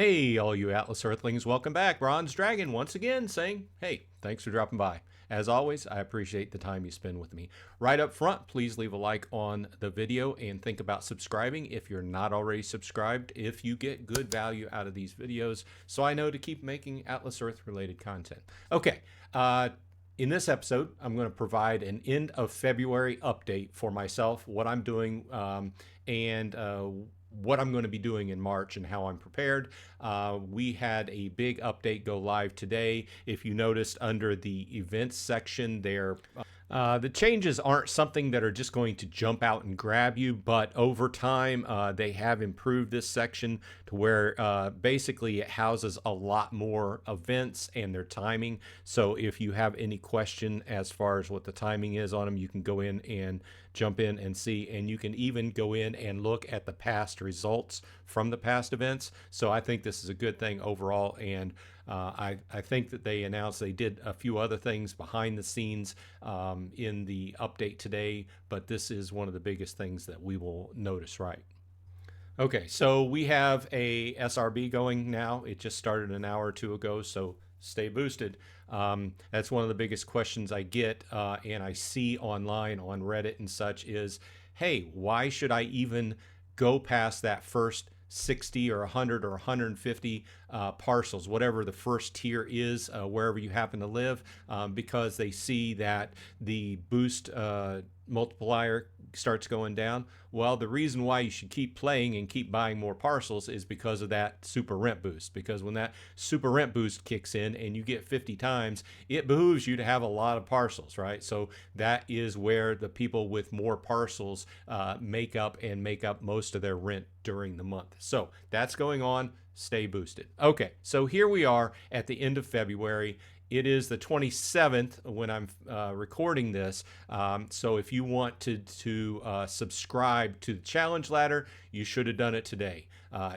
Hey, all you Atlas Earthlings, welcome back. Bronze Dragon once again saying, hey, thanks for dropping by. As always, I appreciate the time you spend with me. Right up front, please leave a like on the video and think about subscribing if you're not already subscribed, if you get good value out of these videos, so I know to keep making Atlas Earth related content. Okay, in this episode, I'm going to provide an end of February update for myself, what I'm doing, and what I'm going to be doing in March and how I'm prepared. We had a big update go live today. If you noticed under the events section there, the changes aren't something that are just going to jump out and grab you, but over time they have improved this section to where basically it houses a lot more events and their timing. So if you have any question as far as what the timing is on them, you can go in and jump in and see, and you can even go in and look at the past results from the past events. So I think this is a good thing overall, and I think that they announced they did a few other things behind the scenes in the update today, but this is one of the biggest things that we will notice, right? Okay, so we have a SRB going now. It just started an hour or two ago, so stay boosted. That's one of the biggest questions I get and I see online on Reddit and such is, hey, why should I even go past that first 60 or 100 or 150 parcels, whatever the first tier is, wherever you happen to live, because they see that the boost multiplier starts going down. Well, the reason why you should keep playing and keep buying more parcels is because of that super rent boost. Because when that super rent boost kicks in and you get 50 times, it behooves you to have a lot of parcels, right? So that is where the people with more parcels make up most of their rent during the month. So that's going on. Stay boosted. Okay, so here we are at the end of February. It is the 27th when I'm recording this. So if you want to subscribe to the challenge ladder, you should have done it today.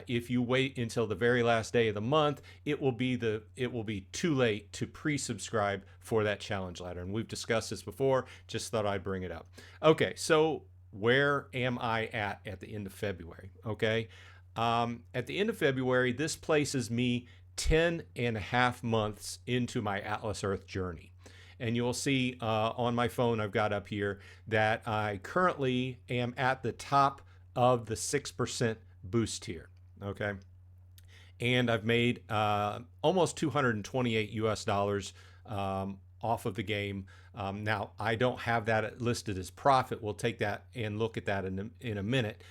If you wait until the very last day of the month, it will be too late to pre-subscribe for that challenge ladder. And we've discussed this before. Just thought I'd bring it up. Okay, so where am I at the end of February? Okay, at the end of February, this places me 10 and a half months into my Atlas Earth journey. And you'll see on my phone I've got up here that I currently am at the top of the 6% boost tier. Okay. And I've made almost 228 US dollars off of the game. Now, I don't have that listed as profit. We'll take that and look at that in a minute.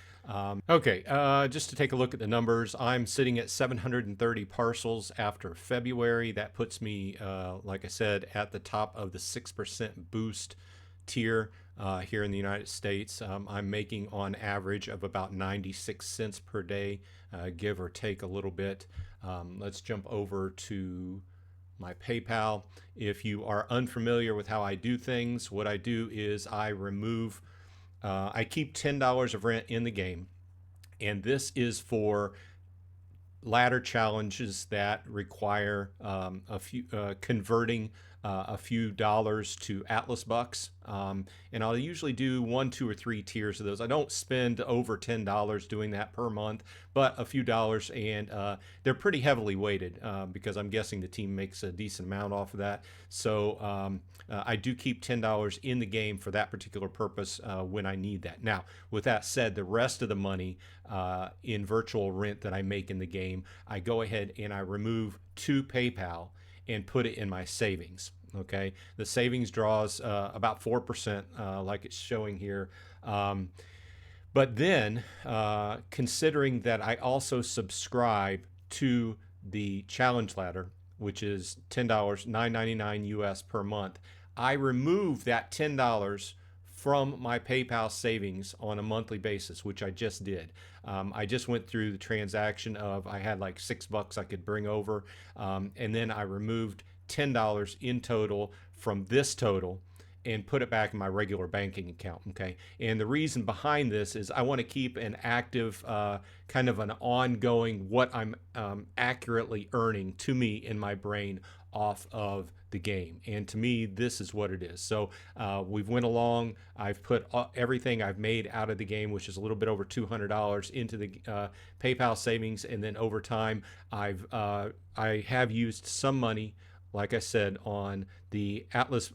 Okay, just to take a look at the numbers, I'm sitting at 730 parcels after February. That puts me, like I said, at the top of the 6% boost tier here in the United States. I'm making on average of about 96 cents per day, give or take a little bit. Let's jump over to my PayPal. If you are unfamiliar with how I do things, what I do is I keep $10 of rent in the game, and this is for ladder challenges that require converting a few dollars to Atlas bucks. And I'll usually do 1, 2, or 3 tiers of those. I don't spend over $10 doing that per month, but a few dollars, and they're pretty heavily weighted because I'm guessing the team makes a decent amount off of that. So I do keep $10 in the game for that particular purpose when I need that. Now, with that said, the rest of the money in virtual rent that I make in the game, I go ahead and I remove to PayPal and put it in my savings. Okay, the savings draws about 4%, like it's showing here. But then, considering that I also subscribe to the challenge ladder, which is $10, $9.99 US per month, I remove that $10 from my PayPal savings on a monthly basis, which I just did. I just went through the transaction of I had like $6 I could bring over, and then I removed $10 in total from this total and put it back in my regular banking account. Okay, and the reason behind this is I want to keep an active kind of an ongoing what I'm accurately earning to me in my brain off of the game. And to me, this is what it is. So we've went along. I've put everything I've made out of the game, which is a little bit over $200, into the PayPal savings, and then over time, I have used some money, like I said, on the Atlas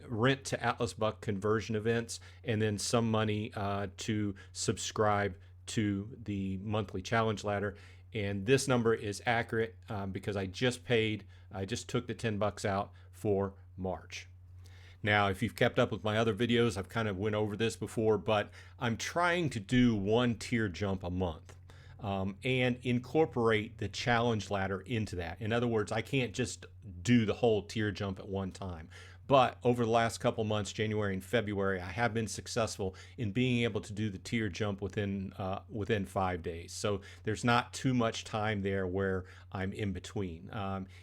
rent to Atlas Buck conversion events, and then some money to subscribe to the monthly challenge ladder. And this number is accurate because I just took the $10 out for March. Now, if you've kept up with my other videos, I've kind of went over this before, but I'm trying to do one tier jump a month. And incorporate the challenge ladder into that. In other words, I can't just do the whole tier jump at one time. But over the last couple months, January and February, I have been successful in being able to do the tier jump within 5 days. So there's not too much time there where I'm in between.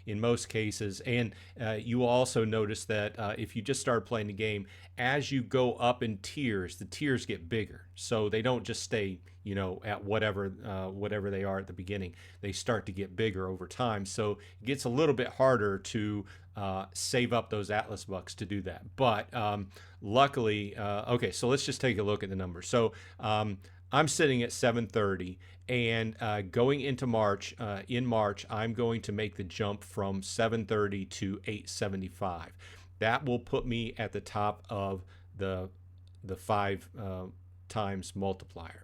In most cases, and you will also notice that if you just start playing the game, as you go up in tiers, the tiers get bigger. So they don't just stay, at whatever they are at the beginning. They start to get bigger over time. So it gets a little bit harder to save up those Atlas bucks to do that. But luckily, okay, so let's just take a look at the numbers. So I'm sitting at 730, and going into March, in March, I'm going to make the jump from 730 to 875. That will put me at the top of the 5 times multiplier.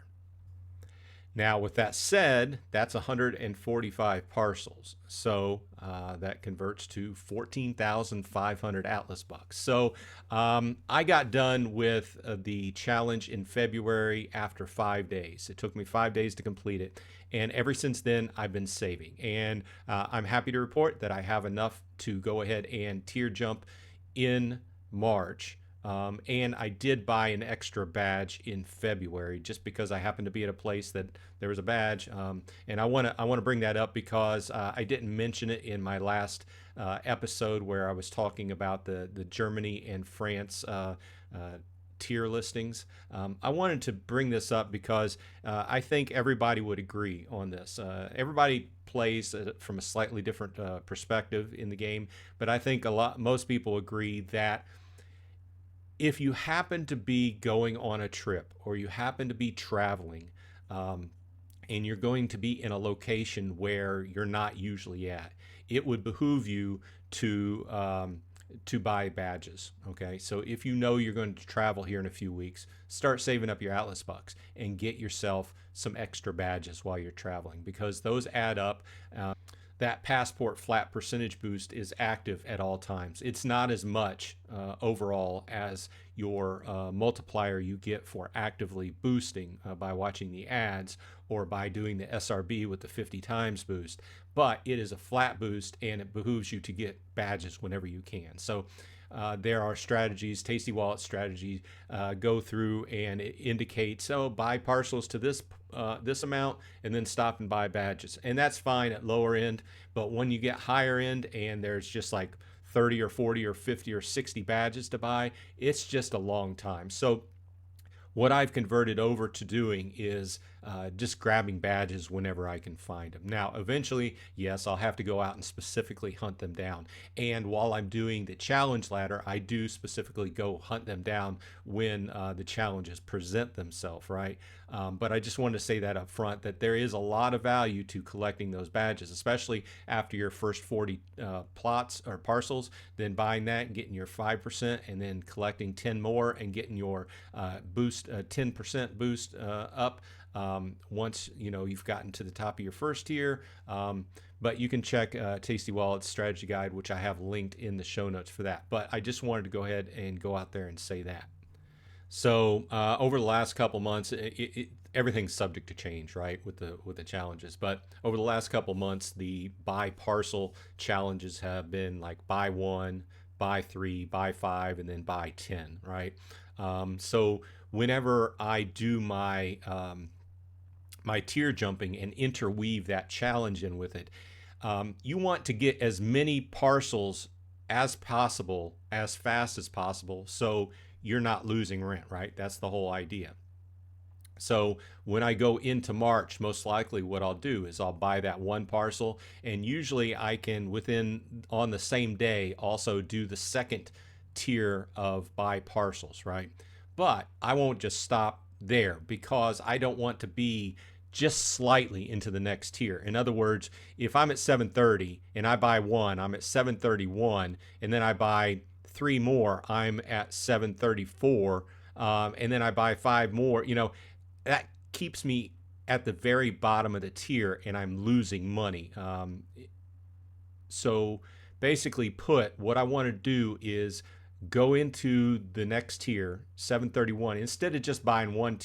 Now, with that said, that's 145 parcels. So that converts to 14,500 Atlas bucks. So I got done with the challenge in February after 5 days. It took me 5 days to complete it. And ever since then, I've been saving. And I'm happy to report that I have enough to go ahead and tier jump in March. And I did buy an extra badge in February just because I happened to be at a place that there was a badge. And I want to bring that up because I didn't mention it in my last episode where I was talking about the Germany and France tier listings. I wanted to bring this up because I think everybody would agree on this. Everybody plays from a slightly different perspective in the game, but I think most people agree that if you happen to be going on a trip or you happen to be traveling and you're going to be in a location where you're not usually at, it would behoove you to buy badges. Okay, so if you know you're going to travel here in a few weeks, start saving up your Atlas bucks and get yourself some extra badges while you're traveling, because those add up. That passport flat percentage boost is active at all times. It's not as much overall as your multiplier you get for actively boosting by watching the ads or by doing the SRB with the 50 times boost, but it is a flat boost and it behooves you to get badges whenever you can. So there are strategies, Tasty Wallet strategies, go through and it indicates, so buy parcels to this amount and then stop and buy badges. And that's fine at lower end, but when you get higher end and there's just like 30 or 40 or 50 or 60 badges to buy, it's just a long time. So what I've converted over to doing is just grabbing badges whenever I can find them. Now, eventually, yes, I'll have to go out and specifically hunt them down. And while I'm doing the challenge ladder, I do specifically go hunt them down when the challenges present themselves, right? But I just wanted to say that up front, that there is a lot of value to collecting those badges, especially after your first 40 plots or parcels, then buying that and getting your 5% and then collecting 10 more and getting your boost, 10% boost up once you've gotten to the top of your first tier. But you can check Tasty Wallet's strategy guide, which I have linked in the show notes for that. But I just wanted to go ahead and go out there and say that. So over the last couple months, everything's subject to change, right, with the challenges. But over the last couple months, the buy parcel challenges have been like buy 1, buy 3, buy 5, and then buy 10, right? So whenever I do my my tier jumping and interweave that challenge in with it, you want to get as many parcels as possible, as fast as possible, so you're not losing rent, right? That's the whole idea. So when I go into March, most likely what I'll do is I'll buy that one parcel, and usually I can on the same day also do the second tier of buy parcels, right? But I won't just stop there because I don't want to be just slightly into the next tier. In other words, if I'm at 730 and I buy one, I'm at 731, and then I buy three more, I'm at 734, and then I buy five more, that keeps me at the very bottom of the tier and I'm losing money. So basically what I want to do is go into the next tier, 731. Instead of just buying one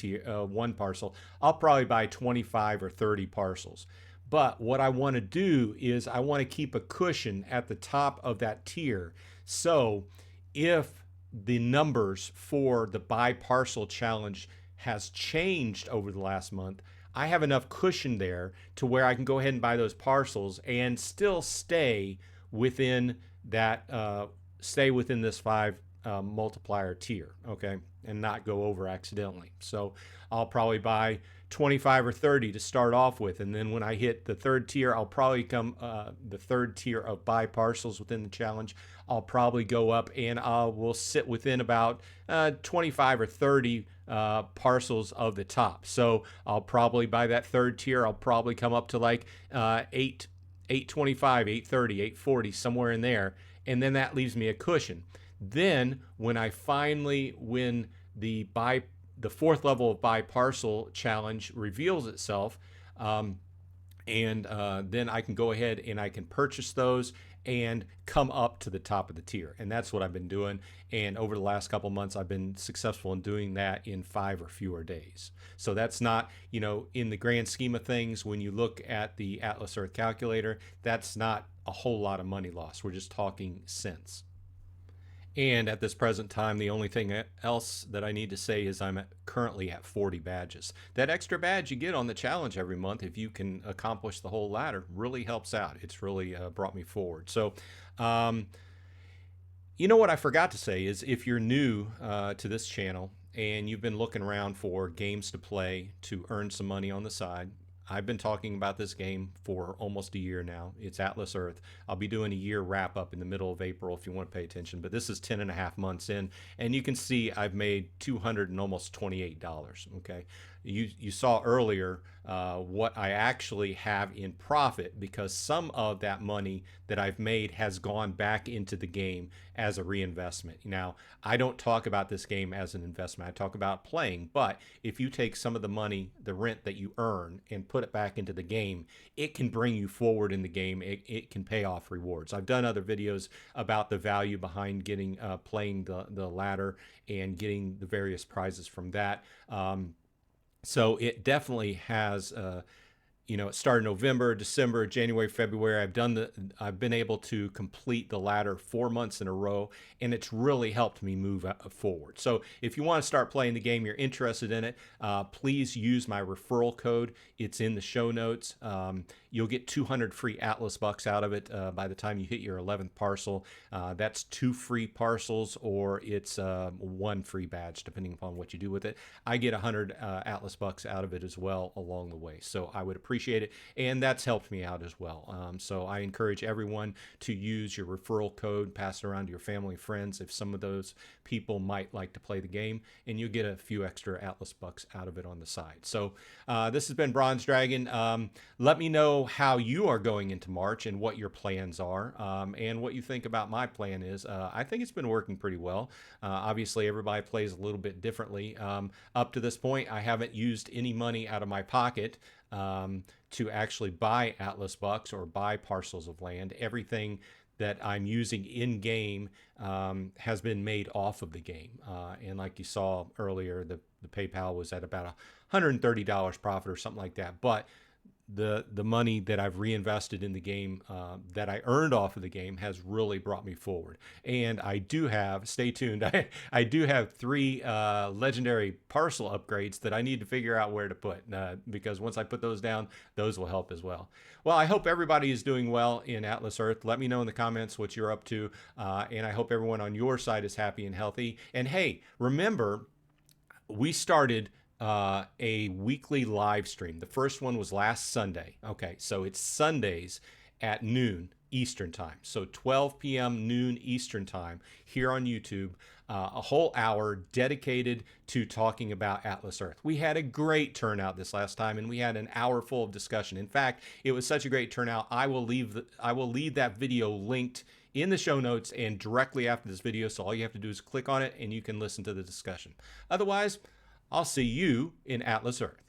parcel, I'll probably buy 25 or 30 parcels. But what I want to do is I want to keep a cushion at the top of that tier. So if the numbers for the buy parcel challenge has changed over the last month, I have enough cushion there to where I can go ahead and buy those parcels and still stay within this five multiplier tier, okay, and not go over accidentally. So I'll probably buy 25 or 30 to start off with, and then when I hit the third tier, I'll probably the third tier of buy parcels within the challenge. I'll probably go up and will sit within about 25 or 30 parcels of the top. So I'll probably by that third tier, I'll probably come up to like 825, 830, 840, somewhere in there, and then that leaves me a cushion. Then when I finally win the fourth level of buy parcel challenge reveals itself, and then I can go ahead and I can purchase those and come up to the top of the tier. And that's what I've been doing. And over the last couple months, I've been successful in doing that in 5 or fewer days. So that's not, in the grand scheme of things, when you look at the Atlas Earth calculator, that's not a whole lot of money lost. We're just talking cents. And at this present time, the only thing else that I need to say is I'm currently at 40 badges. That extra badge you get on the challenge every month, if you can accomplish the whole ladder, really helps out. It's really brought me forward. So, what I forgot to say is if you're new to this channel and you've been looking around for games to play to earn some money on the side, I've been talking about this game for almost a year now. It's Atlas Earth. I'll be doing a year wrap up in the middle of April if you want to pay attention, but this is 10 and a half months in, and you can see I've made $200 and almost $28, okay? You saw earlier what I actually have in profit because some of that money that I've made has gone back into the game as a reinvestment. Now, I don't talk about this game as an investment. I talk about playing, but if you take some of the money, the rent that you earn, and put it back into the game, it can bring you forward in the game. It can pay off rewards. I've done other videos about the value behind getting playing the ladder and getting the various prizes from that. So it definitely has, it started November, December, January, February. I've been able to complete the ladder 4 months in a row, and it's really helped me move forward. So if you want to start playing the game, you're interested in it, please use my referral code. It's in the show notes. You'll get 200 free Atlas bucks out of it by the time you hit your 11th parcel. That's 2 free parcels, or it's 1 free badge, depending upon what you do with it. I get 100 Atlas bucks out of it as well along the way. So I would appreciate it, and that's helped me out as well. So I encourage everyone to use your referral code, pass it around to your family and friends if some of those people might like to play the game, and you'll get a few extra Atlas bucks out of it on the side. So this has been Bronze Dragon. Let me know how you are going into March and what your plans are, and what you think about my plan is. I think it's been working pretty well. Obviously, everybody plays a little bit differently. Up to this point, I haven't used any money out of my pocket to actually buy Atlas bucks or buy parcels of land. Everything that I'm using in game has been made off of the game. And like you saw earlier, the PayPal was at about $130 profit or something like that. But the money that I've reinvested in the game that I earned off of the game has really brought me forward. And I do have, stay tuned, I do have 3 legendary parcel upgrades that I need to figure out where to put because once I put those down, those will help as well. Well, I hope everybody is doing well in Atlas Earth. Let me know in the comments what you're up to, and I hope everyone on your side is happy and healthy. And hey, remember, we started a weekly live stream. The first one was last Sunday. Okay, so it's Sundays at noon Eastern time. So 12 p.m. noon Eastern time here on YouTube. A whole hour dedicated to talking about Atlas Earth. We had a great turnout this last time, and we had an hour full of discussion. In fact, it was such a great turnout. I will leave that video linked in the show notes and directly after this video. So all you have to do is click on it, and you can listen to the discussion. Otherwise, I'll see you in Atlas Earth.